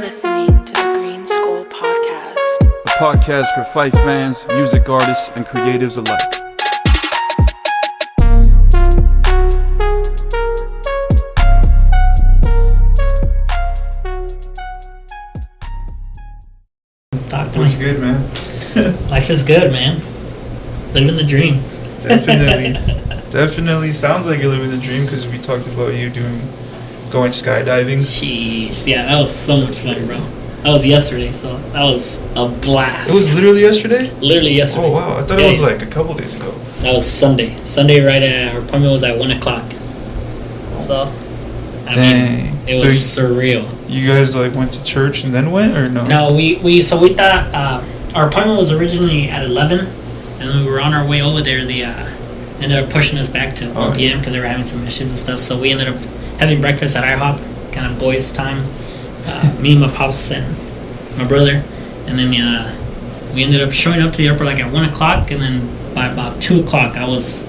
listening to the GreenSkull Podcast, a podcast for Fife fans, music artists, and creatives alike. Talk to What's me. good, man? Life is good, man. Living the dream. Definitely sounds like you're living the dream because we talked about you going skydiving. Jeez, yeah, that was so much fun, bro. That was yesterday, so that was a blast. It was literally yesterday? Literally yesterday. Oh, wow. I thought it was like a couple days ago. That was Sunday. Sunday, right at our appointment was at 1 o'clock. So, I mean, it was surreal. You guys like went to church and then went, or no? No, we thought our appointment was originally at 11, and we were on our way over there. They ended up pushing us back to 1 p.m. because they were having some issues and stuff. So we ended up having breakfast at IHOP, kind of boys' time. Me, my pops, and my brother, and then we ended up showing up to the airport like at 1 o'clock, and then by about 2 o'clock I was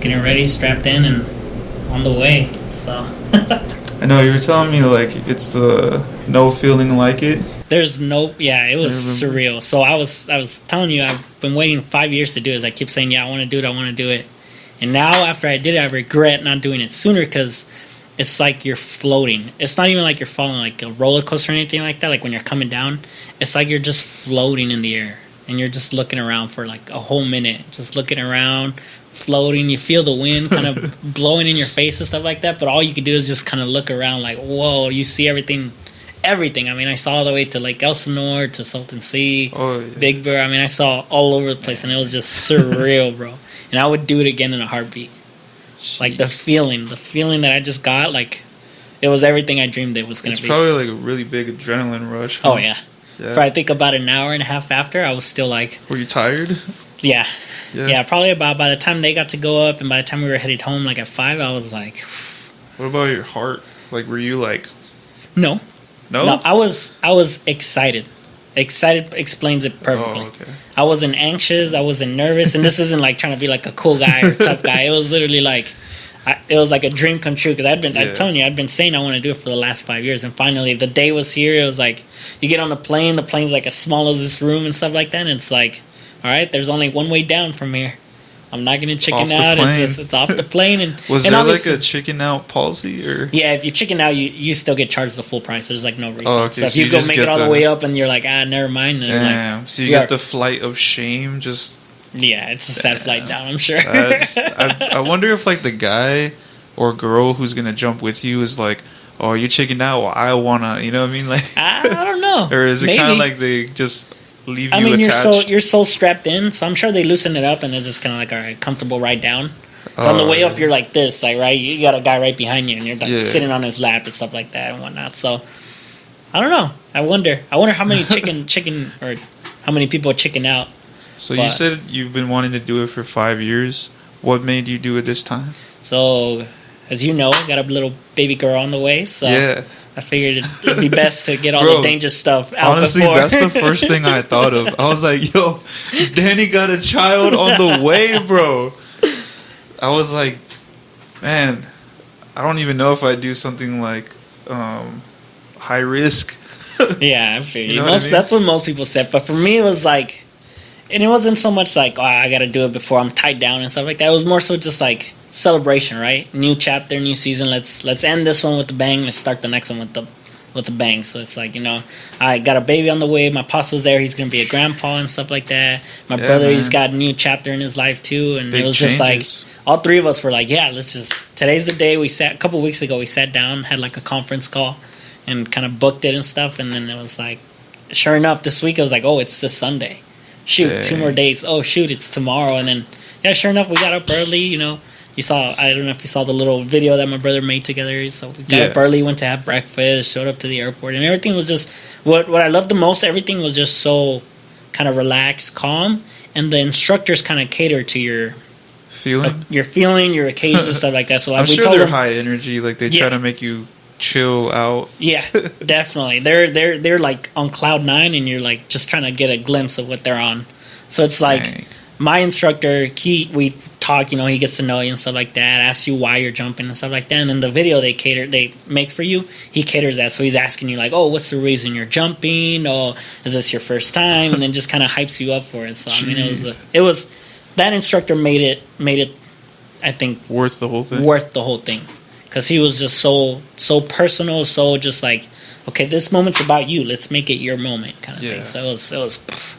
getting ready, strapped in, and on the way. So I know you were telling me like it's the no feeling like it. there's no, yeah, it was surreal. So I was telling you, I've been waiting 5 years to do this. I keep saying, yeah, I want to do it, and now after I did it, I regret not doing it sooner because it's like you're floating. It's not even like you're falling like a roller coaster or anything like that. Like when you're coming down, it's like you're just floating in the air and you're just looking around for like a whole minute, just looking around, floating. You feel the wind kind of blowing in your face and stuff like that. But all you can do is just kind of look around like, whoa, you see everything. I mean, I saw all the way to Lake Elsinore, to Salton Sea, Big Bear. I mean, I saw all over the place and it was just surreal, bro. And I would do it again in a heartbeat. Like the feeling that I just got, like it was everything I dreamed it was going to be. It's probably like a really big adrenaline rush. Huh? Oh yeah. For I think about an hour and a half after, I was still like. Were you tired? Yeah. Probably about by the time they got to go up and by the time we were headed home, like at 5, I was like. What about your heart? Like, were you like? No. I was excited. Excited explains it perfectly. Oh, okay. I wasn't anxious. I wasn't nervous. And this isn't like trying to be like a cool guy or tough guy. It was literally like, it was like a dream come true. Because I'm telling you, I'd been saying I want to do it for the last 5 years. And finally, the day was here. It was like, you get on the plane's like as small as this room and stuff like that. And it's like, all right, there's only one way down from here. I'm not going to chicken out. It's off the plane. And was there like a chicken out policy? Or yeah, if you chicken out, you still get charged the full price. There's like no refund. Oh, okay. So if you go make it all the way up and you're like, never mind. And damn. Like, so you get the flight of shame just. Yeah, it's a sad flight down, I'm sure. I wonder if like the guy or girl who's going to jump with you is like, oh, you chicken out? Well, I want to, you know what I mean? Like, I don't know. Or is it kind of like they just leave you attached? you're so strapped in, so I'm sure they loosen it up and it's just kind of like, all right, comfortable ride down. So on the way up, you're like this, like, right? You got a guy right behind you and you're like sitting on his lap and stuff like that and whatnot. So I don't know. I wonder how many chicken or how many people chicken out. So you said you've been wanting to do it for 5 years. What made you do it this time? So as you know, I got a little baby girl on the way, so I figured it'd be best to get all the dangerous stuff out honestly, before. That's the first thing I thought of. I was like, yo, Danny got a child on the way, bro. I was like, man, I don't even know if I'd do something like high risk. Yeah, I feel you. Know what I mean? That's what most people said. But for me, it was like, and it wasn't so much like, I got to do it before I'm tied down and stuff like that. It was more so just like celebration, right? New chapter, new season. Let's end this one with a bang. Let's start the next one with a bang. So it's like, I got a baby on the way. My pops was there. He's gonna be a grandpa and stuff like that. My brother, he's got a new chapter in his life too. And it was just like all three of us were like, yeah, today's the day. A couple weeks ago we sat down, had like a conference call, and kind of booked it and stuff. And then it was like, sure enough, this week it was like, oh, it's this Sunday. Shoot, dang. 2 more days. Oh shoot, it's tomorrow. And then sure enough, we got up early. I don't know if you saw the little video that my brother made together. So we got up early, went to have breakfast, showed up to the airport, and everything was just what I loved the most. Everything was just so kind of relaxed, calm, and the instructors kind of cater to your feeling, your occasions and stuff like that. So like, I'm sure they're high energy. Like they try to make you chill out. Yeah, definitely. They're like on cloud 9, and you're like just trying to get a glimpse of what they're on. So it's like. Dang. My instructor, we talk, he gets to know you and stuff like that, asks you why you're jumping and stuff like that. And then the video they make for you, he caters that. So he's asking you like, oh, what's the reason you're jumping? Oh, is this your first time? And then just kind of hypes you up for it. So I mean, it was that instructor made it, I think, worth the whole thing. Because he was just so personal, so just like, okay, this moment's about you. Let's make it your moment, kind of thing. So it was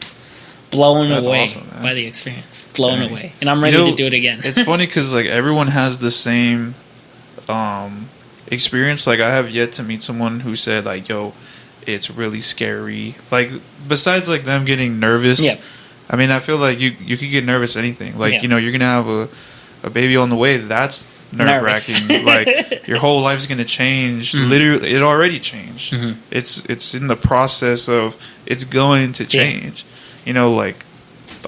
blown away awesome, by the experience. Blown away, and I'm ready to do it again. It's funny because like everyone has the same experience. Like I have yet to meet someone who said like, "Yo, it's really scary." Like besides like them getting nervous. Yeah. I mean, I feel like you could get nervous at anything. Like you're gonna have a baby on the way. That's nerve-wracking. Like your whole life's gonna change. Literally, it already changed. It's in the process of it's going to change. Like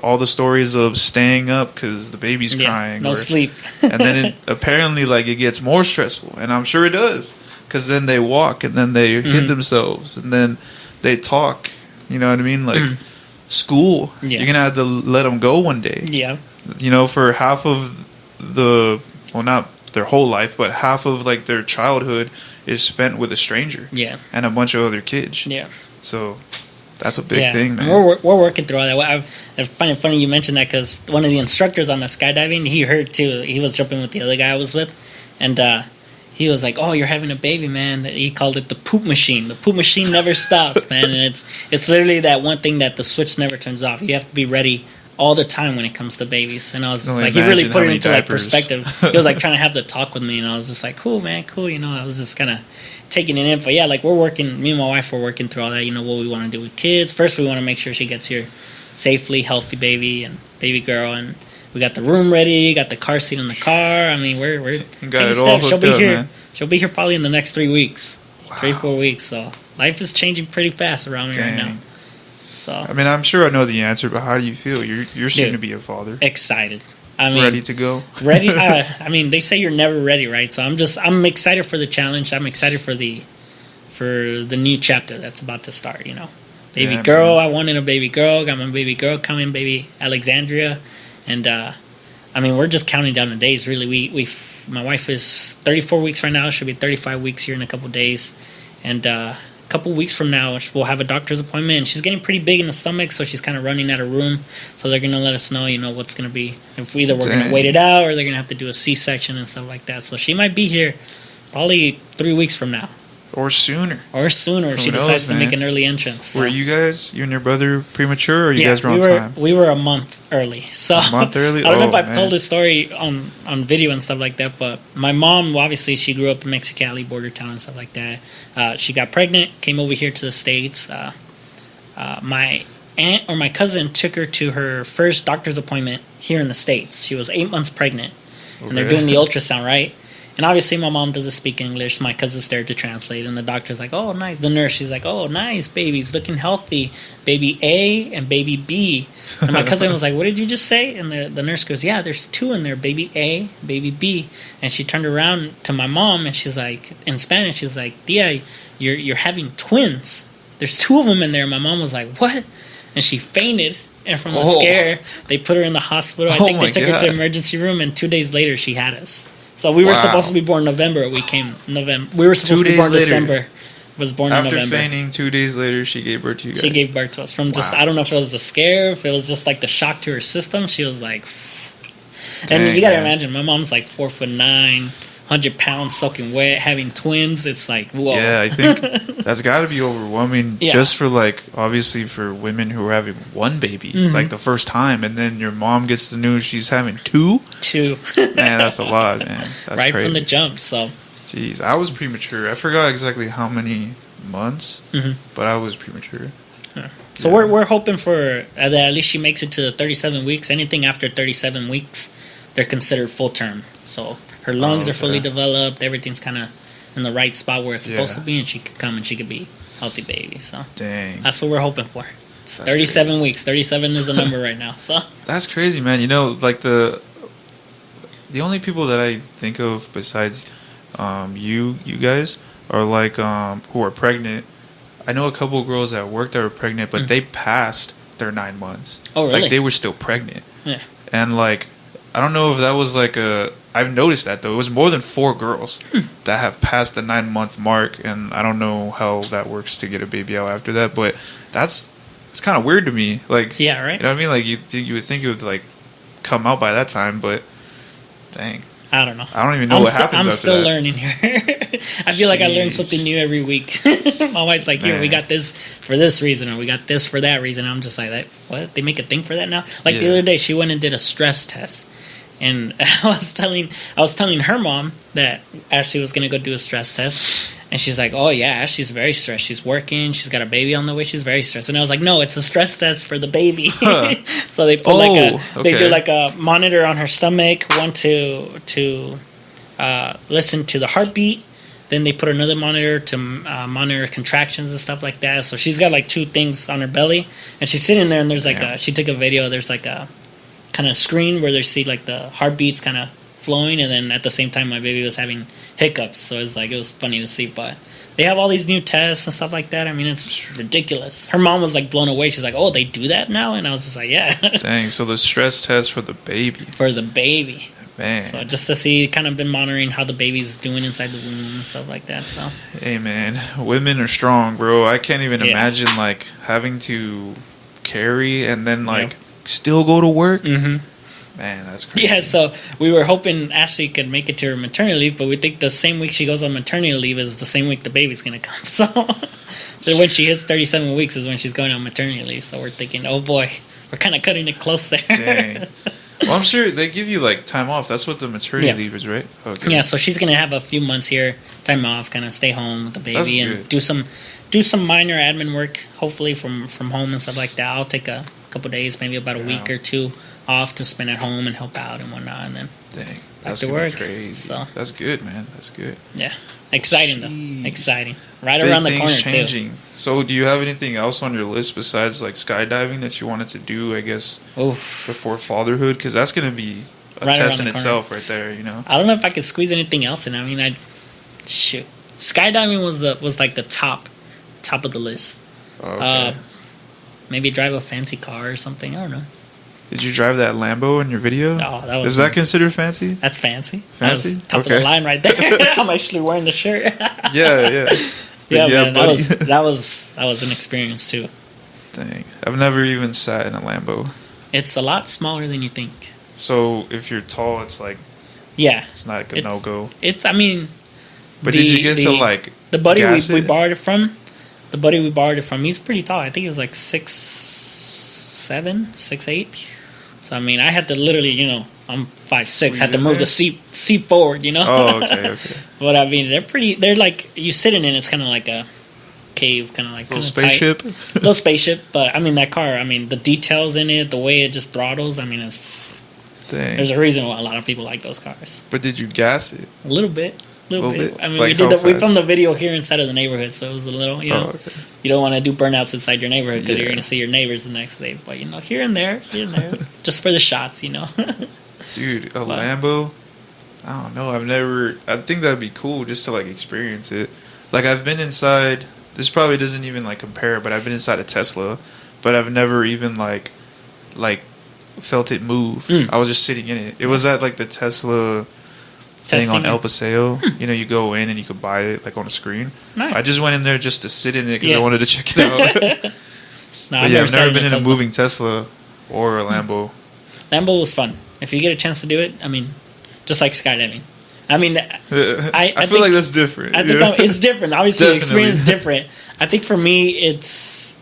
all the stories of staying up because the baby's crying, no sleep, and then apparently like it gets more stressful, and I'm sure it does because then they walk and then they hit themselves and then they talk. You know what I mean? Like school, you're gonna have to let them go one day. Yeah, for half of not their whole life, but half of like their childhood is spent with a stranger. Yeah, and a bunch of other kids. Yeah, so. That's a big thing, man. We're working through all that. I find it funny you mentioned that because one of the instructors on the skydiving, he heard too. He was jumping with the other guy I was with, and he was like, "Oh, you're having a baby, man." He called it the poop machine. The poop machine never stops, man, and it's literally that one thing that the switch never turns off. You have to be ready all the time when it comes to babies. And I was just like, he really put it into like perspective. He was like trying to have the talk with me, and I was just like, cool, man, cool. I was just kind of taking it in. But yeah, like me and my wife were working through all that. What we want to do with kids. First, we want to make sure she gets here safely, healthy baby and baby girl, and we got the room ready, got the car seat in the car. I mean, we're taking steps. She'll be here. Man. She'll be here probably in the next 3 weeks, 3-4 weeks. So life is changing pretty fast around me right now. So I mean, I'm sure I know the answer, but how do you feel? You're soon to be a father. Excited. I mean, ready to go. Ready. I mean, they say you're never ready, right? So I'm excited for the challenge. I'm excited for the new chapter that's about to start. Baby girl. Man. I wanted a baby girl. Got my baby girl coming, baby Alexandria, and I mean, we're just counting down the days. Really, my wife is 34 weeks right now. She'll be 35 weeks here in a couple days, and a couple weeks from now we'll have a doctor's appointment. And she's getting pretty big in the stomach, so she's kind of running out of room. So they're gonna let us know, what's gonna be, if either we're gonna wait it out or they're gonna have to do a C-section and stuff like that. So she might be here probably 3 weeks from now. Or sooner. If she decides to make an early entrance. So. Were you and your brother premature, or you guys were on time? We were a month early. So a month early? I don't know if I've told this story on video and stuff like that, but my mom, obviously, she grew up in Mexicali, border town and stuff like that. She got pregnant, came over here to the States. My aunt or my cousin took her to her first doctor's appointment here in the States. She was 8 months pregnant, and they're doing the ultrasound, right? And obviously, my mom doesn't speak English. My cousin's there to translate. And the doctor's like, oh, nice. The nurse, she's like, oh, nice, baby's looking healthy. Baby A and baby B. And my cousin was like, what did you just say? And the nurse goes, yeah, there's 2 in there, baby A, baby B. And she turned around to my mom, and she's like, in Spanish, she's like, Tia, you're having twins. There's 2 of them in there. And my mom was like, what? And she fainted. And from the scare, they put her in the hospital. I think they took her to the emergency room, and 2 days later, she had us. So we were supposed to be born November. We came November. We were supposed to be born December. Was born in November. After fainting 2 days later, she gave birth to you guys. She gave birth to us from I don't know if it was the scare, if it was just like the shock to her system. She was like, and you gotta imagine, my mom's like 4'9", 100 pounds, soaking wet, having twins. It's like, whoa. Yeah, I think that's got to be overwhelming. Just for like, obviously for women who are having one baby, like the first time, and then your mom gets the news she's having 2. Man, that's a lot, man. That's right crazy. From the jump. So, jeez, I was premature. I forgot exactly how many months, but I was premature. Yeah. So we're hoping for that at least she makes it to the 37 weeks. Anything after 37 weeks, they're considered full term. So her lungs are fully developed. Everything's kind of in the right spot where it's supposed to be, and she could come and she could be a healthy baby. So that's what we're hoping for. It's 37 crazy. Weeks. 37 is the number right now. So that's crazy, man. Like the only people that I think of besides you guys are like who are pregnant. I know a couple of girls that work that were pregnant, but they passed their 9 months. Oh, really? Like they were still pregnant. Yeah. And like I don't know if that was like a. I've noticed that though. It was more than 4 girls that have passed the 9-month mark, and I don't know how that works to get a baby out after that. But it's kind of weird to me. Like, yeah, right. You know what I mean? Like you would think it would like come out by that time, but dang. I don't know. I don't even know what happens I'm after still that. learning here. I feel like I learn something new every week. My wife's like, here, we got this for this reason, or we got this for that reason. I'm just like, what? They make a thing for that now? Like the other day, she went and did a stress test. And I was telling her mom that Ashley was going to go do a stress test. And she's like, oh, yeah, Ashley's very stressed. She's working. She's got a baby on the way. She's very stressed. And I was like, no, it's a stress test for the baby. Huh. So they put they do like a monitor on her stomach, one to listen to the heartbeat. Then they put another monitor to monitor contractions and stuff like that. So she's got like 2 things on her belly. And she's sitting there and there's like she took a video. There's like a kind of screen where they see like the heartbeats kind of flowing, and then at the same time my baby was having hiccups, so it was funny to see. But they have all these new tests and stuff like that. I mean, it's ridiculous. Her mom was like blown away. She's like, oh, they do that now? And I was just like, yeah. Dang, so the stress test for the baby, man. So just to see, kind of been monitoring how the baby's doing inside the womb and stuff like that. So hey man, women are strong, bro. I can't even imagine like having to carry and then like still go to work. Man, that's crazy. Yeah, so we were hoping Ashley could make it to her maternity leave, but we think the same week she goes on maternity leave is the same week the baby's going to come. So when she hits 37 weeks is when she's going on maternity leave. So we're thinking, oh boy, we're kind of cutting it close there. Dang. Well, I'm sure they give you like time off. That's what the maternity leave is, right? Okay. Yeah, so she's going to have a few months here, time off, kind of stay home with the baby and do some minor admin work, hopefully from home and stuff like that. I'll take a couple days, maybe about a week or 2 off to spend at home and help out and whatnot, and then back to work. Crazy. So that's good, man. That's good. Yeah, exciting though. Exciting. Right around the corner changing. Too. So, do you have anything else on your list besides like skydiving that you wanted to do? I guess before fatherhood, because that's going to be a test in itself, right there. You know. I don't know if I could squeeze anything else in. I mean, skydiving was like the top of the list. Okay. Maybe drive a fancy car or something. I don't know. Did you drive that Lambo in your video? No, that was. Is that considered fancy? That's fancy. Fancy? That was top of the line right there. I'm actually wearing the shirt. Yeah. Yeah, man, that was an experience too. Dang, I've never even sat in a Lambo. It's a lot smaller than you think. So if you're tall, it's like it's not like a no go. I mean, but did you get to like the buddy we borrowed it from? The buddy we borrowed it from, he's pretty tall. I think he was like 6'7", 6'8". So I mean, I had to literally, I'm 5'6", had to move the seat forward, Oh, okay. But I mean, they're like, you sit in it, it's kind of like a cave, kind of like little spaceship. Little spaceship, but I mean that car, the details in it, the way it just throttles, there's a reason why a lot of people like those cars. But did you gas it? A little bit. I mean, like we filmed the video here inside of the neighborhood, so it was a little, you don't want to do burnouts inside your neighborhood because you're going to see your neighbors the next day. But, here and there, just for the shots, Dude, a Lambo? I don't know. I think that'd be cool just to, like, experience it. Like, I've been inside, this probably doesn't even, like, compare, but I've been inside a Tesla, but I've never even, like felt it move. I was just sitting in it. It was at, like, the Tesla thing on El Paseo. You go in and you could buy it like on a screen. Nice. I just went in there just to sit in it because I wanted to check it out. But I've never been in a moving Tesla or a Lambo. Lambo was fun. If you get a chance to do it, just like skydiving. I feel like that's different. I think it's different. Obviously, the experience is different. I think for me, it's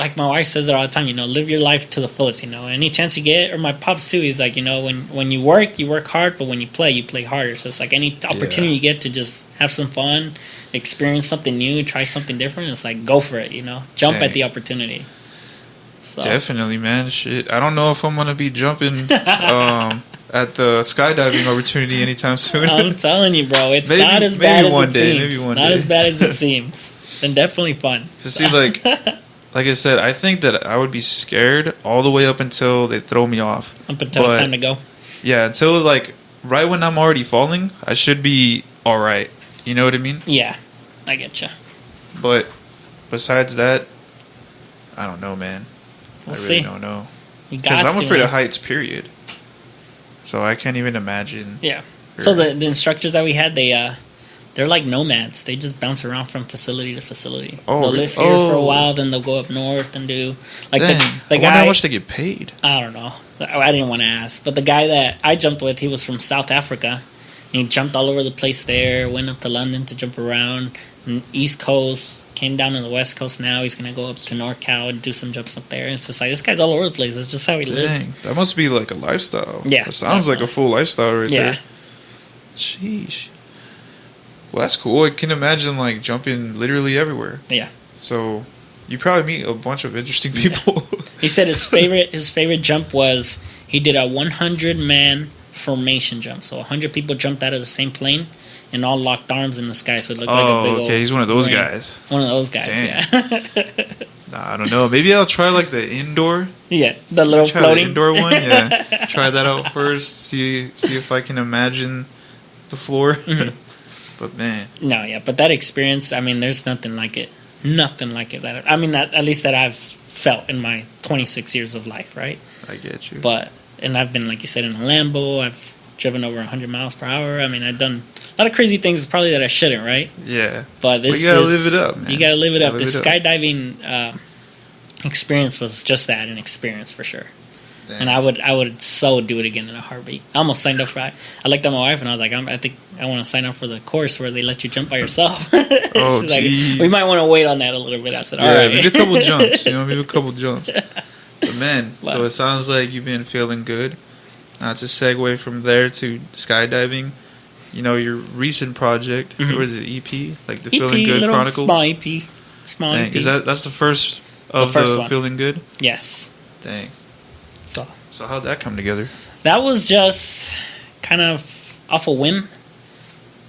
like my wife says it all the time, live your life to the fullest, any chance you get, or my pops too, he's like, when you work hard, but when you play harder. So it's like any opportunity you get to just have some fun, experience something new, try something different, it's like, go for it, jump at the opportunity. So. Definitely, man. Shit. I don't know if I'm going to be jumping at the skydiving opportunity anytime soon. I'm telling you, bro, it's not as bad as it seems. Not as bad as it seems. And definitely fun. See, like I said, I think that I would be scared all the way up until they throw me off. Up until it's time to go. Yeah, until like right when I'm already falling, I should be all right. You know what I mean? Yeah, I get you. But besides that, I don't know, man. We'll I really don't know. Because I'm afraid of heights, period. So I can't even imagine. Yeah. So the instructors that we had, they're like nomads. They just bounce around from facility to facility. Oh, they'll live here for a while, then they'll go up north and do like Dang. the I guy. wonder how much they get paid. I don't know. I didn't want to ask, but the guy that I jumped with, he was from South Africa. He jumped all over the place there. Went up to London to jump around, East Coast. Came down to the West Coast now. He's going to go up to NorCal and do some jumps up there. It's just like, this guy's all over the place. That's just how he lives. That must be like a lifestyle. Yeah. It sounds like a full lifestyle right there. Yeah. Sheesh. Well, that's cool. I can imagine like jumping literally everywhere. Yeah. So you probably meet a bunch of interesting people. Yeah. He said his favorite jump was he did a 100-man formation jump. So 100 people jumped out of the same plane and all locked arms in the sky, so it looked like a big old he's one of those ring. guys. One of those guys, Damn. yeah. Nah, I don't know. Maybe I'll try like the indoor. Yeah, the little Try floating. the indoor one. Yeah, try that out first. See if I can imagine the floor. Mm-hmm. But man, No, yeah, but that experience, I mean, there's nothing like it. Nothing like it. At least that I've felt in my 26 years of life, right? I get you. And I've been, like you said, in a Lambo. I've driven over 100 miles per hour. I mean, I've done a lot of crazy things probably that I shouldn't, right? Yeah. But this you gotta live it up, man. You gotta live it up. This live it up. skydiving experience was just that, an experience for sure. Damn. And I would so do it again in a heartbeat. I almost signed up for it. I looked at my wife and I was like, I think I want to sign up for the course where they let you jump by yourself. Oh, She's like, jeez. we might want to wait on that a little bit. I said, all Yeah, right. maybe a couple jumps. Maybe a couple jumps. But man, so Wow. it sounds like you've been feeling good. To segue from there to skydiving, you know, your recent project, Mhm. what was it, EP? Like the EP, Feeling Good little Chronicles? small EP. Small Dang, EP. that's the first of the, first one. Feeling Good? Yes. Dang. So how'd that come together? that was just kind of off a whim,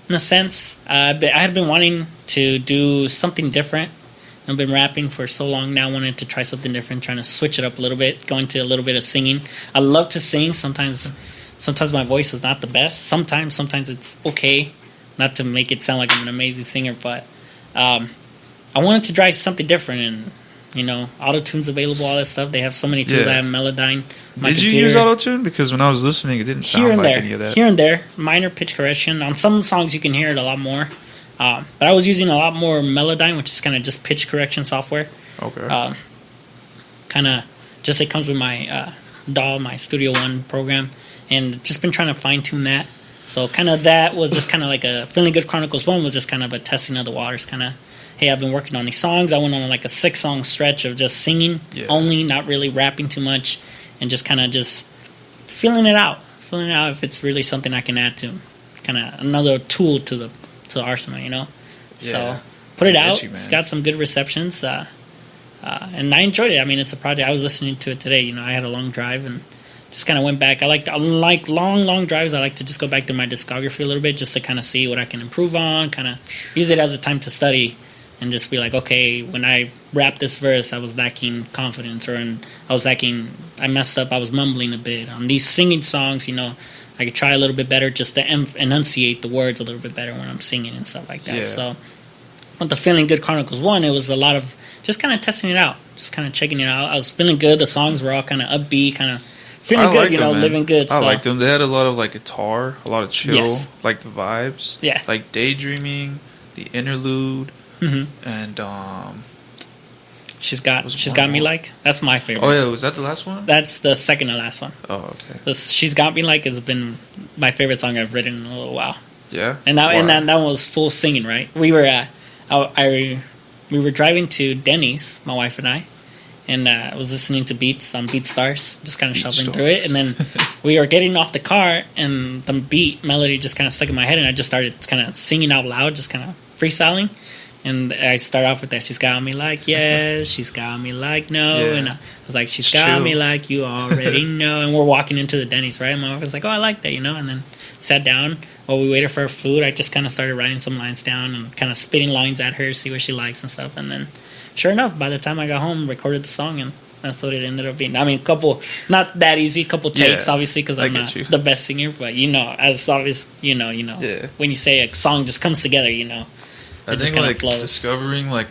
in a sense. I had been wanting to do something different. I've been rapping for so long now, wanted to try something different, trying to switch it up a little bit, go into a little bit of singing. I love to sing. Sometimes my voice is not the best. Sometimes it's okay, not to make it sound like I'm an amazing singer, but I wanted to try something different. And, you know, auto-tune's available, all that stuff. They have so many tools. Yeah. I have Melodyne. My Did you computer. use auto-tune? Because when I was listening, it didn't sound like any of that. Here and there, minor pitch correction. On some songs, you can hear it a lot more. But I was using a lot more Melodyne, which is kind of just pitch correction software. Okay. Kind of just it comes with my DAW, my Studio One program, and just been trying to fine tune that. So kind of that was just kind of like a Feeling Good Chronicles 1 was just kind of a testing of the waters. Kind of, hey, I've been working on these songs. I went on like a 6-song stretch of just singing only, not really rapping too much, and just kind of just feeling it out if it's really something I can add to, kind of another tool to the arsenal, you know. Yeah. So put it out. You, it's got some good receptions, and I enjoyed it. I mean, it's a project. I was listening to it today. You know, I had a long drive and just kind of went back. I like long drives. I like to just go back to my discography a little bit just to kind of see what I can improve on. Kind of use it as a time to study and just be like, okay, when I rap this verse, I was lacking confidence, or I messed up. I was mumbling a bit on these singing songs. You know, I could try a little bit better just to enunciate the words a little bit better when I'm singing and stuff like that. Yeah. So with the Feeling Good Chronicles 1, it was a lot of just kind of testing it out, just kind of checking it out. I was feeling good. The songs were all kind of upbeat, kind of feeling good, you know, living good. I So. liked them. They had a lot of like guitar, a lot of chill, Yes. like the vibes. Yes. Like Daydreaming, the interlude, Mhm. and She's got was She's one Got Me more. Like. That's my favorite. oh yeah, was that the last one? That's the second to last one. Oh okay. This She's Got Me Like has been my favorite song I've written in a little while. Yeah. And that Wow. that one was full singing, right? We were we were driving to Denny's, my wife and I was listening to beats on BeatStars, just kind of shuffling through it, and then we were getting off the car, and the beat melody just kind of stuck in my head, and I just started kind of singing out loud, just kind of freestyling. And I start off with that. She's got me like yes, she's got me like no, Yeah. and I was like, she's It's got chill. me like you already know. And we're walking into the Denny's, right? And my wife was like, oh, I like that, you know. And then sat down while we waited for our food. I just kind of started writing some lines down and kind of spitting lines at her, see what she likes and stuff. And then, sure enough, by the time I got home, recorded the song, and that's what it ended up being. I mean, not that easy, couple takes, Yeah, obviously, because I I'm get not you. the best singer. But you know, as obvious, you know, Yeah. when you say a song just comes together, you know. I It just think kinda like flows. discovering like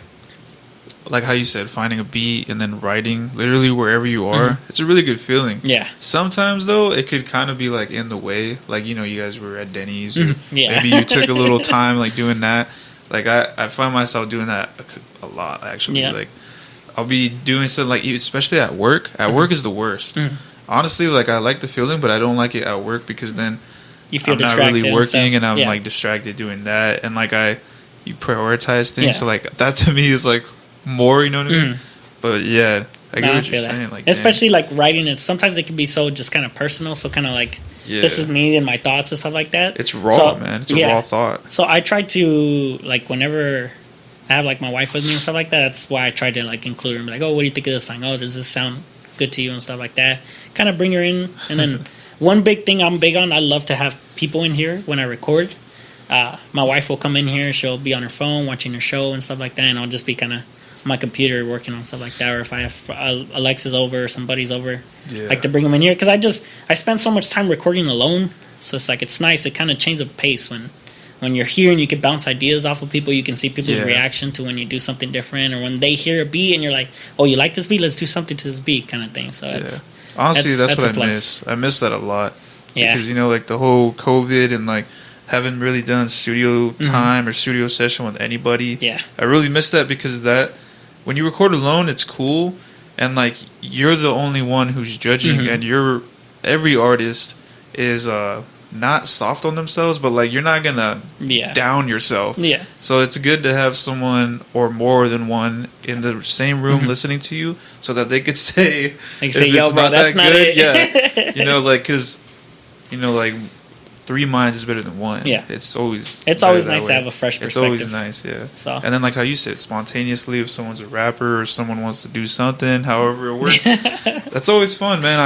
like how you said, finding a beat and then writing literally wherever you are, it's a really good feeling. Yeah. Sometimes though, it could kind of be like in the way, like, you know, you guys were at Denny's, or Yeah. maybe you took a little time like doing that. Like I find myself doing that a lot actually. Yeah. Like I'll be doing something like, especially at work. At work is the worst. Honestly, like I like the feeling, but I don't like it at work because then You feel I'm not distracted really working and I'm Yeah. like distracted doing that, and like you prioritize things. Yeah. So like that to me is like more, you know what I mean? But yeah, I get what you're feel that. saying. Like especially like writing it. Sometimes it can be so just kind of personal. So kind of like this is me and my thoughts and stuff like that. It's raw, So, man. It's a raw thought. So I try to like whenever I have like my wife with me and stuff like that. That's why I try to like include her and be like, oh, what do you think of this song? Oh, does this sound good to you and stuff like that? Kind of bring her in. And then one big thing I'm big on, I love to have people in here when I record. My wife will come in here. She'll be on her phone watching her show and stuff like that, and I'll just be kind of on my computer working on stuff like that. Or if I have Alexa's over or somebody's over, Yeah. like to bring them in here because I spend so much time recording alone. So it's like it's nice. It kind of changes the pace when you're here and you can bounce ideas off of people. You can see people's reaction to when you do something different, or when they hear a beat and you're like, oh, you like this beat? Let's do something to this beat, kind of thing. So it's honestly, that's what a I plus. miss. I miss that a lot. Yeah. Because, you know, like the whole COVID and like haven't really done studio time or studio session with anybody. Yeah. I really miss that because that when you record alone, it's cool, and like you're the only one who's judging, and every artist is not soft on themselves, but like you're not gonna down yourself. Yeah. So it's good to have someone or more than one in the same room listening to you, so that they could say, They can say, "Yo, bro, that's not it." Yeah, you know, like because you know, like 3 minds is better than one. Yeah. It's always It's better always that nice way. to have a fresh perspective. It's always nice, yeah. So. And then like how you said, spontaneously, if someone's a rapper or someone wants to do something, however it works, that's always fun, man.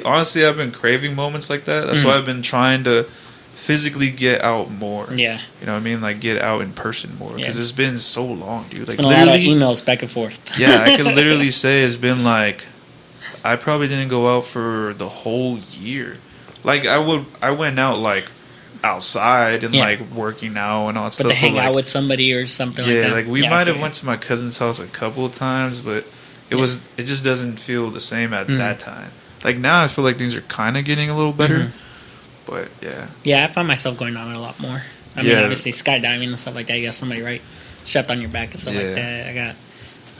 Honestly, I've been craving moments like that. That's why I've been trying to physically get out more. Yeah. You know what I mean? Like get out in person more, because it's been so long, dude. Like been a lot of emails back and forth. Yeah, I could literally say it's been like I probably didn't go out for the whole year. Like I went out like outside and like working out and all that but stuff. To hang like, out with somebody or something like that. Yeah, like we might have went to my cousin's house a couple of times, but it just doesn't feel the same at that time. Like now I feel like things are kind of getting a little better. But yeah. Yeah, I find myself going on it a lot more. I mean, obviously skydiving and stuff like that, you have somebody strapped on your back and stuff like that.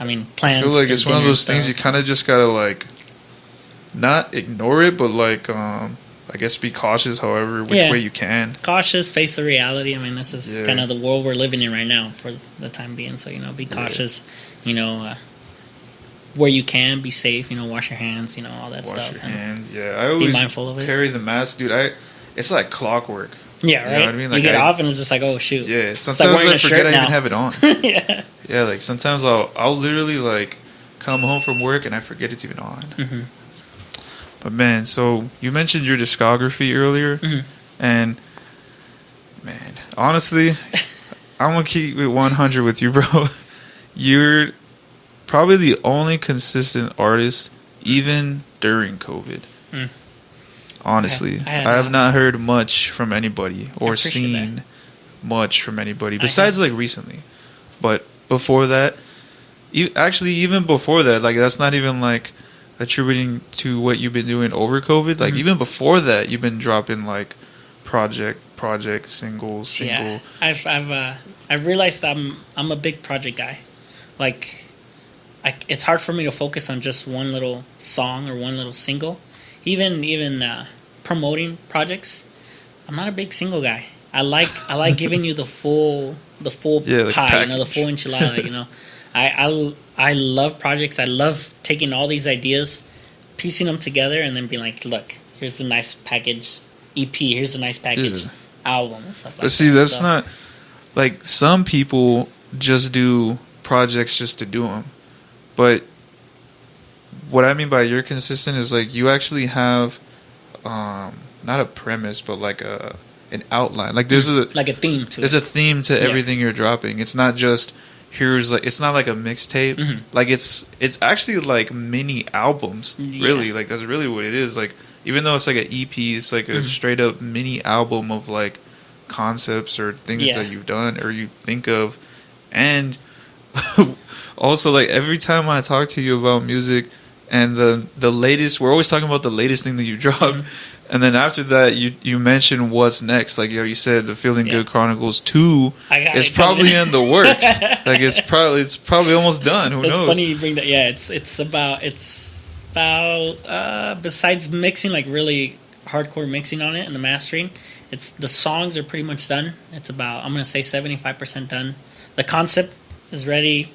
I mean, plans. I feel like it's one of those things you kind of just gotta like not ignore it, but like I guess be cautious however which way you can. Cautious, face the reality. I mean, this is kind of the world we're living in right now for the time being. So, you know, be cautious, you know, where you can, be safe, you know, wash your hands, you know, all that stuff. Wash your hands, I always be mindful of it. Carry the mask, dude. It's like clockwork. Yeah, right. You know what I mean? Like you get off and it's just like, oh, shoot. Yeah, sometimes I forget I even have it on. Yeah. Yeah, like sometimes I'll literally like come home from work and I forget it's even on. But man, so you mentioned your discography earlier, and man, honestly, I'm gonna keep it 100 with you, bro. You're probably the only consistent artist, even during COVID. Honestly, I have not heard much from anybody or seen much from anybody besides like recently. But before that, even before that, like that's not even like attributing to what you've been doing over COVID. Like even before that, you've been dropping like project, single. Yeah, I've realized I'm a big project guy. Like, it's hard for me to focus on just one little song or one little single. Even promoting projects, I'm not a big single guy. I like giving you the full pie, you know, the full enchilada. You know, I love projects. I love taking all these ideas, piecing them together, and then being like, look, here's a nice package EP. Here's a nice package album and stuff like that. But see, that's not like some people just do projects just to do them. But what I mean by you're consistent is like you actually have not a premise, but like an outline. Like there's a theme to it. There's a theme to everything you're dropping. It's not just it's not like a mixtape. Like it's actually like mini albums. Really, like that's really what it is. Like even though it's like an EP, it's like a straight up mini album of like concepts or things that you've done or you think of. And also, like, every time I talk to you about music and the latest, we're always talking about the latest thing that you drop. And then after that, you mentioned what's next. Like, you know, the Feeling Good Chronicles 2 is probably in the works. Like, it's probably almost done. Who knows? It's funny you bring that. Yeah, it's about besides mixing, like really hardcore mixing on it and the mastering, the songs are pretty much done. It's about, I'm gonna say 75% done. The concept is ready.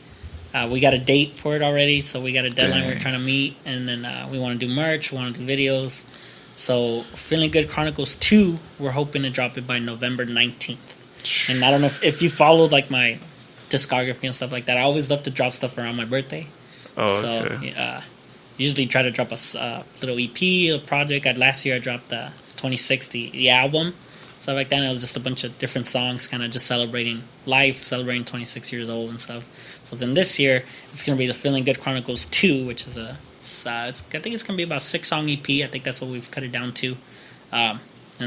We got a date for it already, so we got a deadline we're trying to meet, and then we want to do merch, we want to do videos. So, Feeling Good Chronicles 2, we're hoping to drop it by November 19th. And I don't know if you followed, like, my discography and stuff like that. I always love to drop stuff around my birthday. Oh, okay. So, usually try to drop a little EP, a project. Last year I dropped the 2060, the album, stuff like that. And it was just a bunch of different songs, kind of just celebrating life, celebrating 26 years old and stuff. So then this year, it's going to be the Feeling Good Chronicles 2, which is I think it's going to be about 6-song EP. I think that's what we've cut it down to. And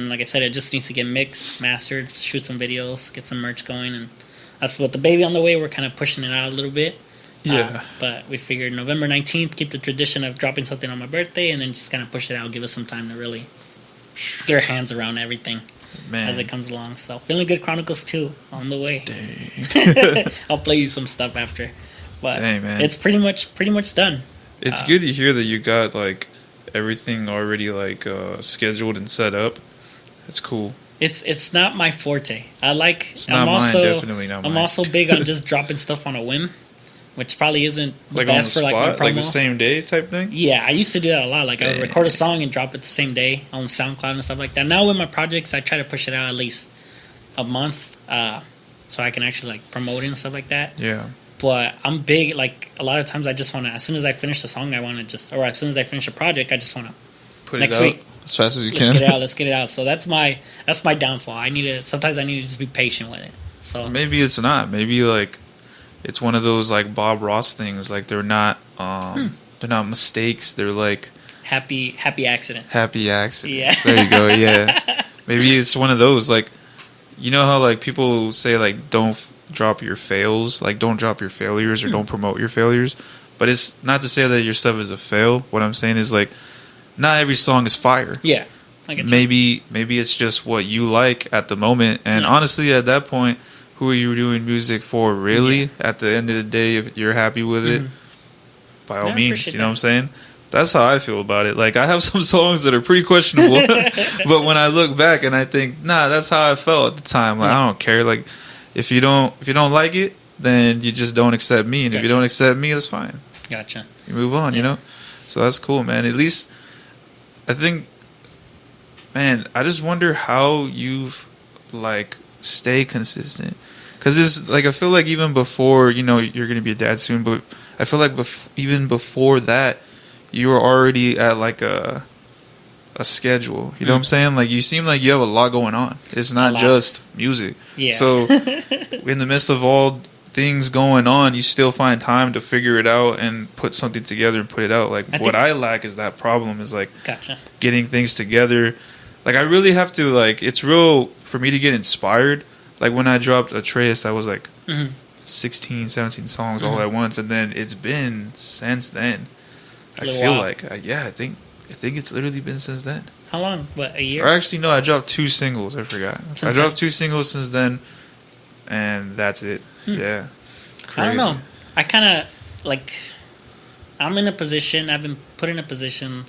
like I said, it just needs to get mixed, mastered, shoot some videos, get some merch going. And that's what the baby on the way, we're kind of pushing it out a little bit. Yeah. But we figured November 19th, keep the tradition of dropping something on my birthday, and then just kind of push it out, give us some time to really get our hands around everything as it comes along. So, Feeling Good Chronicles 2 on the way. Dang. I'll play you some stuff after. But dang, man. It's pretty much done. It's good to hear that you got, like, everything already, like, scheduled and set up. It's cool. It's not my forte. Definitely not mine. I'm also big on just dropping stuff on a whim, which probably isn't the like best on the for spot, like my promo. like the same day type thing. Yeah, I used to do that a lot. Like, I would record a song and drop it the same day on SoundCloud and stuff like that. Now with my projects, I try to push it out at least a month, so I can actually like promote it and stuff like that. Yeah. But I'm big. Like, a lot of times, I just want to. As soon as I finish the song, I want to just, or as soon as I finish a project, I just want to Put next it out week as fast as you let's can. get it out. So that's my downfall. Sometimes I need to just be patient with it. So maybe it's not. Maybe like it's one of those like Bob Ross things. Like they're not mistakes. They're like happy accidents. Happy accidents. Yeah. There you go. Yeah. Maybe it's one of those, like, you know how like people say like don't drop your fails, like don't drop your failures or don't promote your failures. But it's not to say that your stuff is a fail. What I'm saying is like not every song is fire. Yeah. I get you. Maybe it's just what you like at the moment. And honestly, at that point, who are you doing music for, really? Yeah. At the end of the day, if you're happy with it, by all means, you know what I'm saying? That's how I feel about it. Like, I have some songs that are pretty questionable, but when I look back and I think, nah, that's how I felt at the time. Like, I don't care. Like, if you don't like it, then you just don't accept me, and if you don't accept me, that's fine. Gotcha. You move on, you know? So that's cool, man. At least, I think, man, I just wonder how you've, like, stay consistent. Because it's, like, I feel like even before, you know, you're going to be a dad soon, but I feel like even before that, you were already at, like, a schedule. You know what I'm saying? Like, you seem like you have a lot going on. It's not just music. Yeah. So, in the midst of all things going on, you still find time to figure it out and put something together and put it out. Like, what I lack is that problem is, like, getting things together. Like, I really have to, like, it's real for me to get inspired. Like, when I dropped Atreus, I was, like, 16, 17 songs all at once. And then it's been since then. I feel like, I think it's literally been since then. How long? What, a year? Or actually, no, I dropped 2 singles. I forgot. I dropped 2 singles since then, and that's it. Yeah. Crazy. I don't know. I kind of, like, I'm in a position, I've been put in a position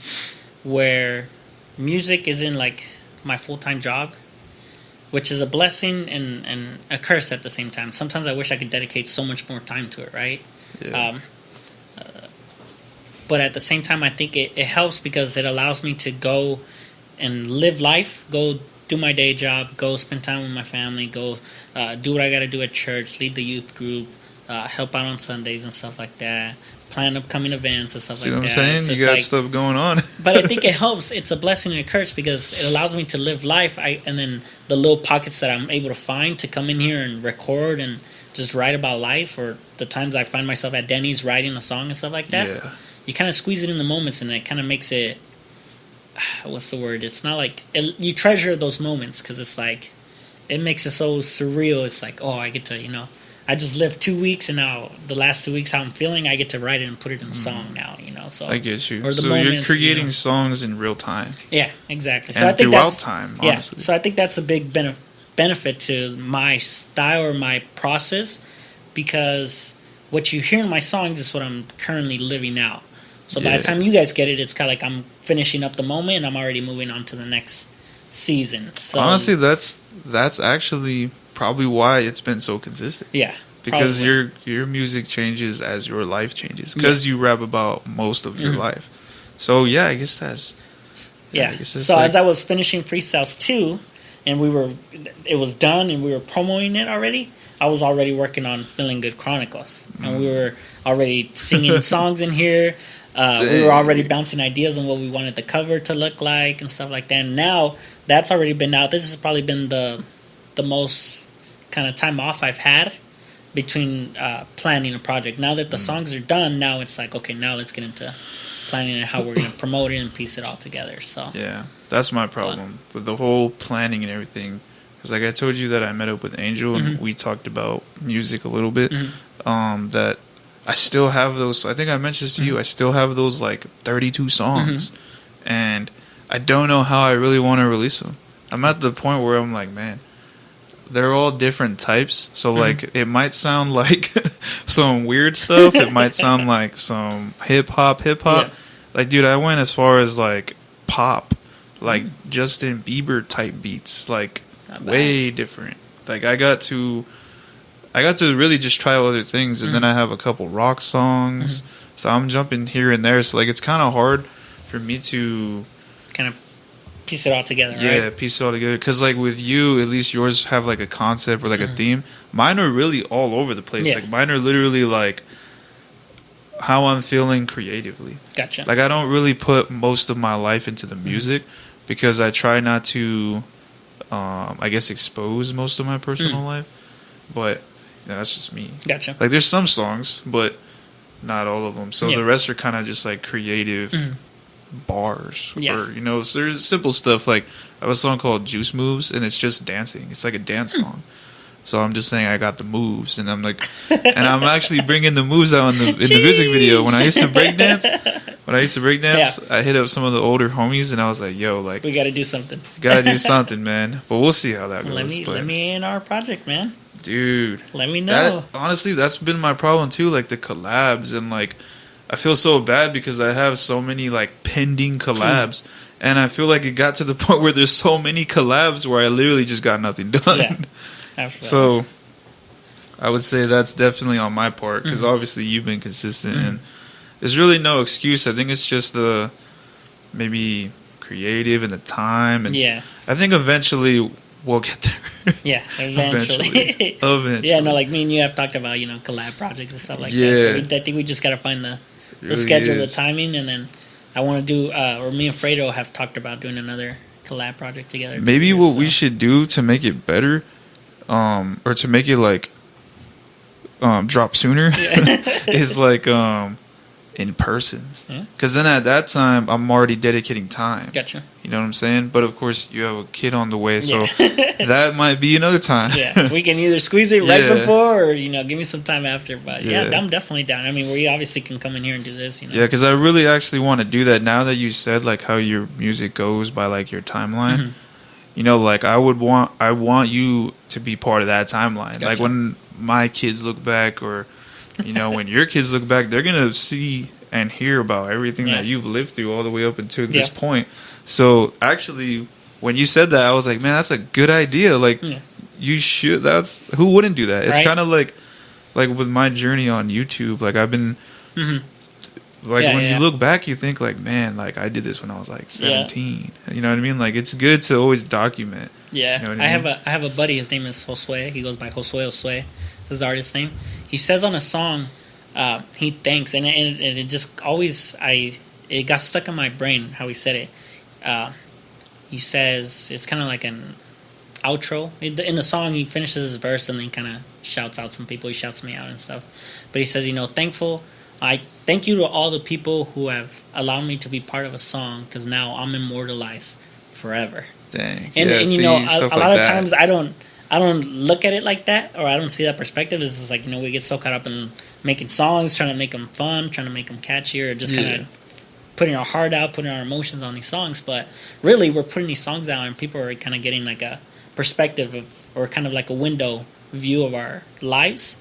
where music isn't, like, my full-time job, which is a blessing and a curse at the same time. Sometimes I wish I could dedicate so much more time to it, right? Yeah. But at the same time, I think it helps because it allows me to go and live life, go do my day job, go spend time with my family, go do what I got to do at church, lead the youth group, help out on Sundays and stuff like that, plan upcoming events and stuff like that. See what I'm saying? You got stuff going on. But I think it helps. It's a blessing and a curse because it allows me to live life. And then the little pockets that I'm able to find to come in here and record and just write about life, or the times I find myself at Denny's writing a song and stuff like that. Yeah. You kind of squeeze it in the moments, and it kind of makes it, what's the word? It's not like, you treasure those moments because it's like, it makes it so surreal. It's like, oh, I get to, you know, I just lived 2 weeks, and now the last 2 weeks, how I'm feeling, I get to write it and put it in a song now. So I get you. Or the so moments, you're creating songs in real time. Yeah, exactly. So And I think throughout that's time, honestly. Yeah, so I think that's a big benefit to my style or my process, because what you hear in my songs is what I'm currently living out. So by the time you guys get it, it's kind of like I'm finishing up the moment and I'm already moving on to the next season. So Honestly, that's actually probably why it's been so consistent. Yeah. Because probably. your music changes as your life changes. Because you rap about most of your life. So yeah, I guess that's So as I was finishing Freestyles 2, and it was done and we were promoting it already, I was already working on Feeling Good Chronicles. And we were already singing songs in here. We were already bouncing ideas on what we wanted the cover to look like and stuff like that. And now that's already been out. This has probably been the most kind of time off I've had between planning a project. Now that the songs are done, now it's like, okay, now let's get into planning and how we're going to promote it and piece it all together. So yeah, that's my problem with the whole planning and everything. Because like I told you that I met up with Angel and we talked about music a little bit. That I still have those. I think I mentioned this to you. I still have those like 32 songs, and I don't know how I really want to release them. I'm at the point where I'm like, man, they're all different types. So like, it might sound like some weird stuff. It might sound like some hip hop. Yeah. Like, dude, I went as far as like pop, like Justin Bieber type beats, like way different. Like I got to really just try other things, and then I have a couple rock songs. So I'm jumping here and there. So like, it's kind of hard for me to kind of piece it all together, right? Yeah, piece it all together. Because like with you, at least yours have like a concept or like a theme. Mine are really all over the place. Yeah. Like mine are literally like how I'm feeling creatively. Gotcha. Like I don't really put most of my life into the music because I try not to, I guess, expose most of my personal life. But yeah, that's just me. Gotcha. Like there's some songs, but not all of them. So the rest are kind of just like creative bars, or so there's simple stuff. Like I have a song called Juice Moves, and it's just dancing. It's like a dance song. So I'm just saying I got the moves, and I'm like, and I'm actually bringing the moves out in the music video. When I used to break dance, I hit up some of the older homies, and I was like, yo, like we got to do something. Gotta do something, man. But we'll see how that goes. Let me in our project, man. Dude, let me know. Honestly, that's been my problem too. Like the collabs, and like I feel so bad because I have so many like pending collabs, and I feel like it got to the point where there's so many collabs where I literally just got nothing done. Yeah, absolutely. So I would say that's definitely on my part because obviously you've been consistent, and there's really no excuse. I think it's just the maybe creative and the time, and I think eventually we'll get there. Yeah, eventually. Yeah, no, like me and you have talked about, collab projects and stuff like that. So I think we just got to find the schedule, the timing, and then I want to do, or me and Fredo have talked about doing another collab project together. Maybe what we should do to make it better, or to make it like drop sooner, is like in person. Because then at that time, I'm already dedicating time. Gotcha. You know what I'm saying? But of course, you have a kid on the way, so that might be another time. Yeah, we can either squeeze it right before or, give me some time after. But I'm definitely down. I mean, we obviously can come in here and do this, Yeah, because I really actually want to do that now that you said, like, how your music goes by, like, your timeline. Like, I want you to be part of that timeline. Gotcha. Like, when my kids look back or, when your kids look back, they're going to see and hear about everything that you've lived through all the way up until this point. So actually, when you said that, I was like, man, that's a good idea. Like, you should. Who wouldn't do that? It's kind of like with my journey on YouTube. Like, I've been when you look back, you think like, man, like I did this when I was like 17. You know what I mean? Like, it's good to always document. Yeah, you know what I mean? I have a buddy. His name is Josue. He goes by Josue. That's his artist name. He says on a song, he thanks, and it just always it got stuck in my brain how he said it. He says it's kind of like an outro in the song. He finishes his verse and then kind of shouts out some people. He shouts me out and stuff, but he says, thankful. I thank you to all the people who have allowed me to be part of a song because now I'm immortalized forever. Dang. And a lot of times I I don't look at it like that, or I don't see that perspective. It's just like, you know, we get so caught up in making songs, trying to make them fun, trying to make them catchy, or just kind of putting our heart out, putting our emotions on these songs. But really, we're putting these songs out, and people are kind of getting like a perspective of, or kind of like a window view of our lives.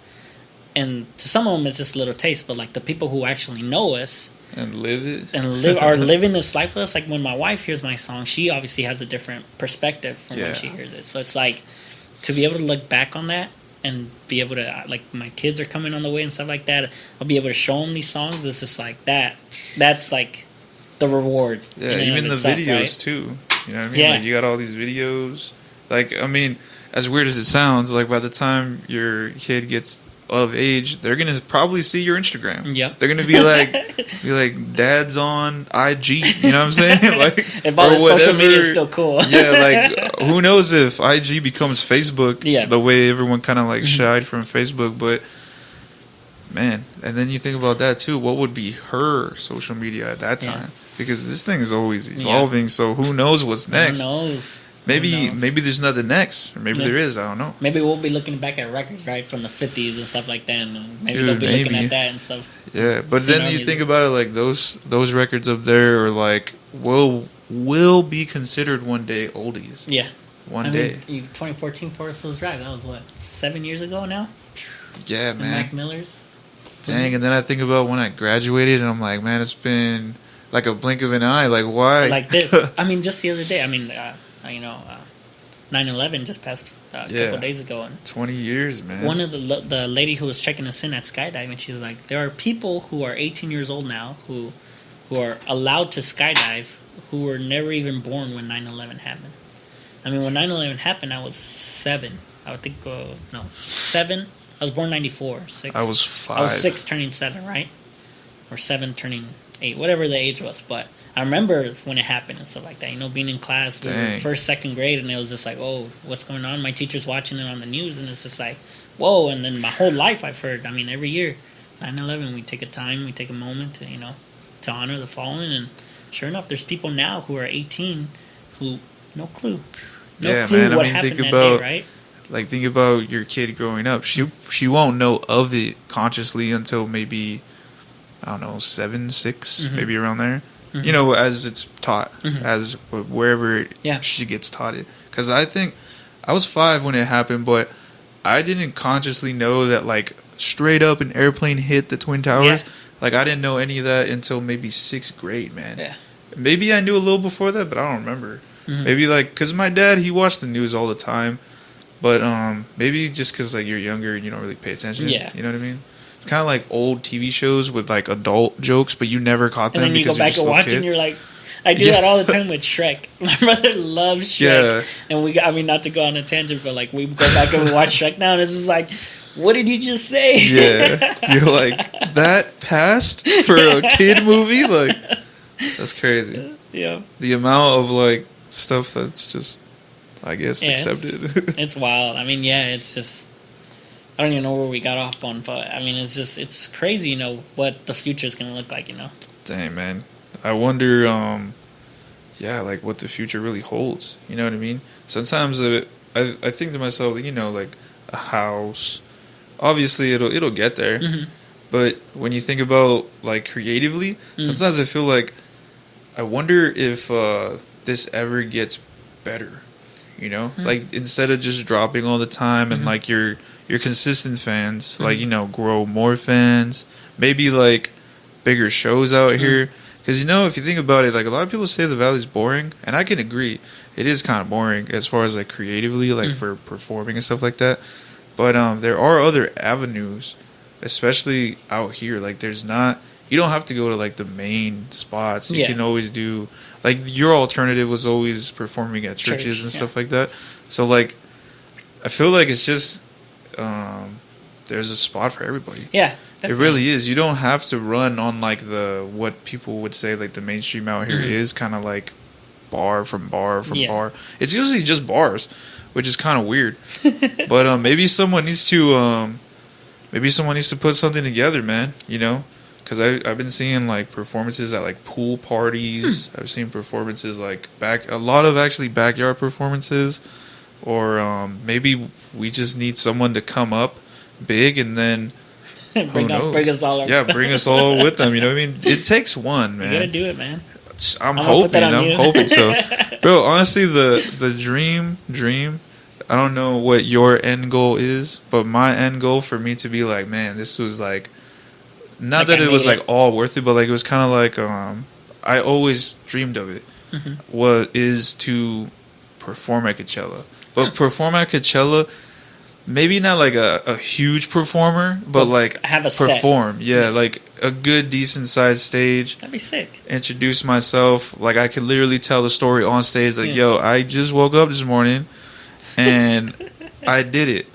And to some of them, it's just a little taste. But like the people who actually know us and live it and are living this life with us, like when my wife hears my song, she obviously has a different perspective from when she hears it. So it's like to be able to look back on that and be able to, like, my kids are coming on the way and stuff like that, I'll be able to show them these songs. It's just like that's like the reward. Yeah, even the itself, videos right? too. You know what I mean? Yeah. Like, you got all these videos. Like, I mean, as weird as it sounds, like, by the time your kid gets of age, they're gonna probably see your Instagram. Yep. They're gonna be like, Dad's on IG. You know what I'm saying? Like, if all the social media is still cool. Yeah, like, who knows if IG becomes Facebook? Yeah. The way everyone kind of like shied from Facebook, but man, and then you think about that too. What would be her social media at that time? Because this thing is always evolving. So who knows what's next? Who knows? Maybe there's nothing next, or maybe there is. I don't know. Maybe we'll be looking back at records, right, from the 50s and stuff like that, and maybe they'll be looking at that and stuff. Yeah, but then you think about it, like those records up there are like will be considered one day oldies. Yeah, one day. 2014 Forest Hills Drive. That was what, 7 years ago now. Yeah, the man. Mac Millers. Dang, and then I think about when I graduated, and I'm like, man, it's been like a blink of an eye. Like, why? Like this. I mean, just the other day. I mean, 9/11 just passed a couple days ago, and 20 years, man. One of the lady who was checking us in at Skydiving, she was like, there are people who are 18 years old now who are allowed to skydive who were never even born when 9/11 happened. I mean, when 9/11 happened, I was 7. I would think, 7. I was born 94. 6. I was 5. I was 6 turning 7, right? Or 7 turning 8, whatever the age was. But I remember when it happened and stuff like that. You know, being in class, we were first, second grade, and it was just like, oh, what's going on? My teacher's watching it on the news, and it's just like, whoa. And then my whole life I've heard, I mean, every year, 9/11, we take a moment to, to honor the fallen. And sure enough, there's people now who are 18 who, no clue. No clue man. what I mean, happened think that about, day, right? Like, think about your kid growing up. She won't know of it consciously until maybe, I don't know, 7, 6, maybe around there. Mm-hmm. You know, as it's taught, as wherever she gets taught it. Because I think I was 5 when it happened, but I didn't consciously know that, like, straight up an airplane hit the Twin Towers. Yeah. Like, I didn't know any of that until maybe 6th grade, man. Yeah. Maybe I knew a little before that, but I don't remember. Mm-hmm. Maybe, like, because my dad, he watched the news all the time. But maybe just because, like, you're younger and you don't really pay attention. Yeah. You know what I mean? It's kind of like old TV shows with, like, adult jokes, but you never caught them. And then you go back and watch and you're like, I do that all the time with Shrek. My brother loves Shrek. Yeah. And not to go on a tangent, but, like, we go back and we watch Shrek now, and it's just like, what did you just say? Yeah. You're like, that passed for a kid movie? Like, that's crazy. Yeah. The amount of, like, stuff that's just, I guess, accepted. It's wild. I mean, it's just, I don't even know where we got off on, but I mean, it's crazy, what the future is going to look like, Dang, man. I wonder, like, what the future really holds. You know what I mean? Sometimes I think to myself, like a house. Obviously, it'll get there. Mm-hmm. But when you think about, like, creatively, sometimes I feel like I wonder if this ever gets better. Like, instead of just dropping all the time and, like, your consistent fans, like, grow more fans, maybe, like, bigger shows out here. Because, if you think about it, like, a lot of people say the Valley's boring, and I can agree. It is kind of boring as far as, like, creatively, like, for performing and stuff like that. But there are other avenues, especially out here. Like, you don't have to go to, like, the main spots. You can always do, like, your alternative was always performing at churches and stuff like that. So, like, I feel like it's just, there's a spot for everybody. Yeah, definitely. It really is. You don't have to run on, like, what people would say, like, the mainstream out here is kind of like bar from bar. It's usually just bars, which is kind of weird. But maybe someone needs to put something together, man, Because I've been seeing, like, performances at, like, pool parties. I've seen performances, like, a lot of actually backyard performances. or maybe we just need someone to come up big and then bring us all. Yeah, bring us all with them. You know what I mean? It takes one, man. You gotta do it, man. I'm hoping so, bro. Honestly, the dream. I don't know what your end goal is, but my end goal for me to be like, man, this was like, not like that it was like all worth it, but like it was kind of like I always dreamed of it. What is to perform at Coachella, but perform at Coachella. Maybe not like a huge performer, but like have a perform. Set. Yeah, like a good, decent sized stage. That'd be sick. Introduce myself. Like I could literally tell the story on stage. Like, yo, I just woke up this morning and I did it.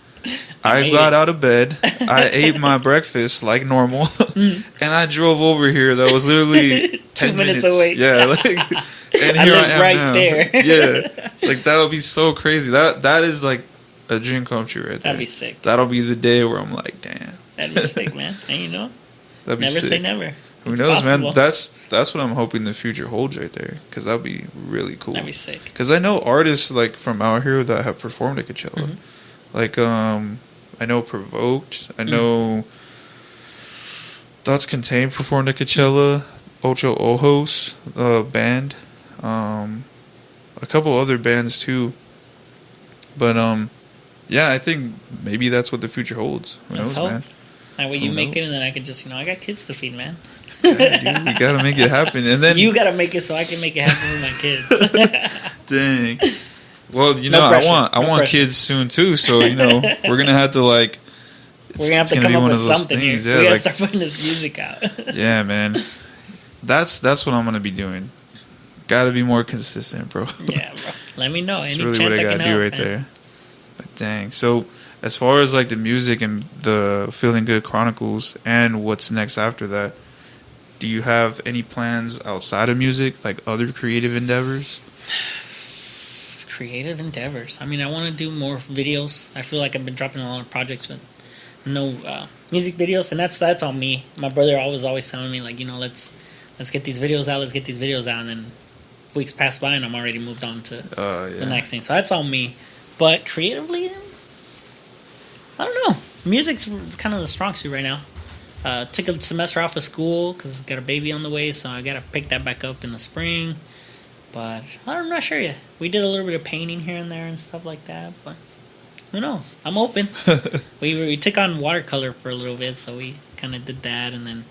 I got out of bed. I ate my breakfast like normal. And I drove over here. That was literally 10 minutes away. Yeah, like, and here I am right now. there. Yeah, like that would be so crazy. That is like a dream come true right there. That'd be sick. That'll be the day where I'm like, damn. That'd be sick, man. And you know, that'd be never sick. say never. Who It's knows, possible. man? That's what I'm hoping the future holds right there. Because that'd be really cool. That'd be sick. Because I know artists like from out here that have performed at Coachella. Like I know Provoked. I know Thoughts Contained performed at Coachella. Ocho Ojos band. A couple other bands too. But yeah, I think maybe that's what the future holds. Who knows, man? That way you make it, and then I can just, I got kids to feed, man. Yeah, dude, we gotta make it happen, and then you gotta make it so I can make it happen with my kids. Dang. Well, No pressure. I want pressure. kids soon too. So we're gonna have to like. We're gonna have to come up with something here. Yeah, we gotta like, start putting this music out. Yeah, man. That's what I'm gonna be doing. Gotta be more consistent, bro. Yeah, bro. Let me know. That's Any really chance what I I gotta can do help, right man. there. But dang. So as far as like the music and the Feeling Good Chronicles and what's next after that, do you have any plans outside of music, like other creative endeavors? Creative endeavors. I mean, I want to do more videos. I feel like I've been dropping a lot of projects with no music videos, and that's on me. My brother always telling me like, let's get these videos out, and then weeks pass by and I'm already moved on to the next thing. So that's on me. But creatively, I don't know. Music's kind of the strong suit right now. Took a semester off of school because got a baby on the way, so I gotta pick that back up in the spring. But I'm not sure yet. We did a little bit of painting here and there and stuff like that, but who knows? I'm open. we took on watercolor for a little bit, so we kind of did that, and then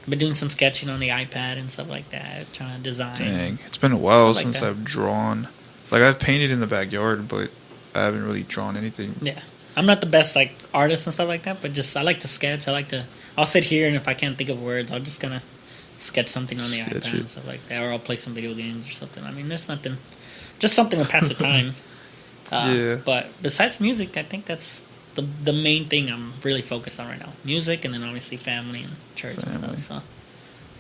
I've been doing some sketching on the iPad and stuff like that, trying to design. Dang, it's been a while like since that. I've drawn. Like I've painted in the backyard, but I haven't really drawn anything. Yeah, I'm not the best like artist and stuff like that, but just I like to sketch. I'll sit here, and if I can't think of words, I'll just kind of sketch something on the iPad and stuff like that, or I'll play some video games or something. I mean, there's nothing, just something to pass the time. Yeah. But besides music, I think that's the main thing I'm really focused on right now. Music, and then obviously family and church and stuff. So,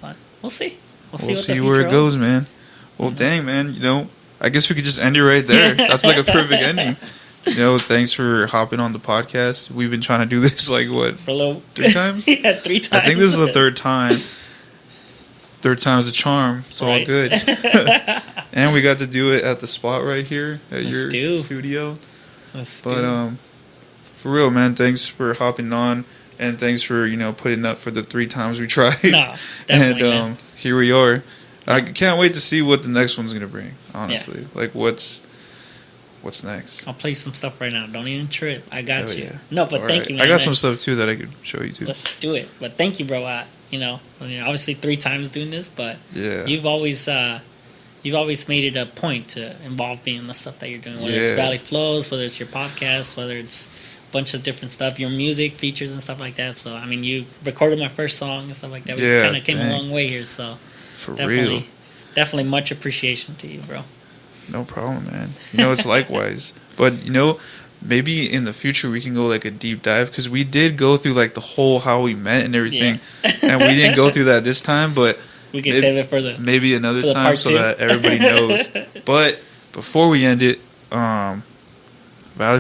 but we'll see. We'll see what the where future it goes, holds. man. Well, dang, man. I guess we could just end it right there. That's like a perfect ending. Thanks for hopping on the podcast. We've been trying to do this like what, For a little 3 times? Yeah, 3 times. I think this is the 3rd time. 3rd time's a charm. It's all Right. good. And we got to do it at the spot right here at Let's your do. studio. Let's But do. for real, man, thanks for hopping on, and thanks for putting up for the 3 times we tried. No, definitely, And man. here we are. I can't wait to see what the next one's gonna bring. Honestly, like what's next. I'll play some stuff right now. Don't even trip. I got Hell you. yeah. No, but All thank right. you, man. I got some stuff too that I could show you too. Let's do it. But thank you, bro. Obviously 3 times doing this, but Yeah. you've always made it a point to involve me in the stuff that you're doing. Whether Yeah. it's Valley Flows, whether it's your podcast, whether it's a bunch of different stuff, your music features and stuff like that. So I mean, you recorded my first song and stuff like that. We Yeah, kind of came a dang. long way here. So For real. definitely much appreciation to you, bro. No problem, man. It's likewise. But maybe in the future we can go like a deep dive, because we did go through like the whole how we met and everything, and we didn't go through that this time. But We can save it for the maybe another for the time part so 2. that everybody knows. But before we end it, Valley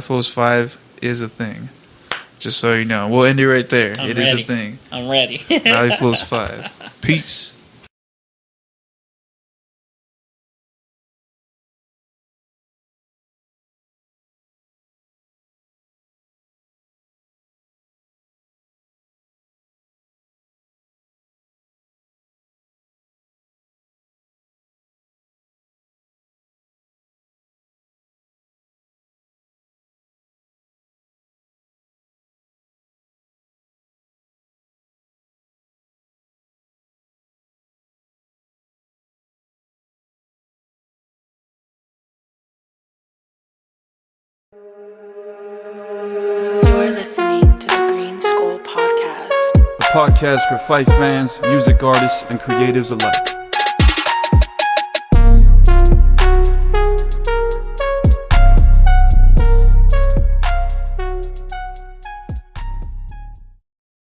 Flows 5 is a thing. Just so you know, we'll end it right there. I'm It is ready. a thing. I'm ready. Valley Flows 5. Peace. listening to the GreenSkull Podcast. A podcast for Fife fans, music artists, and creatives alike.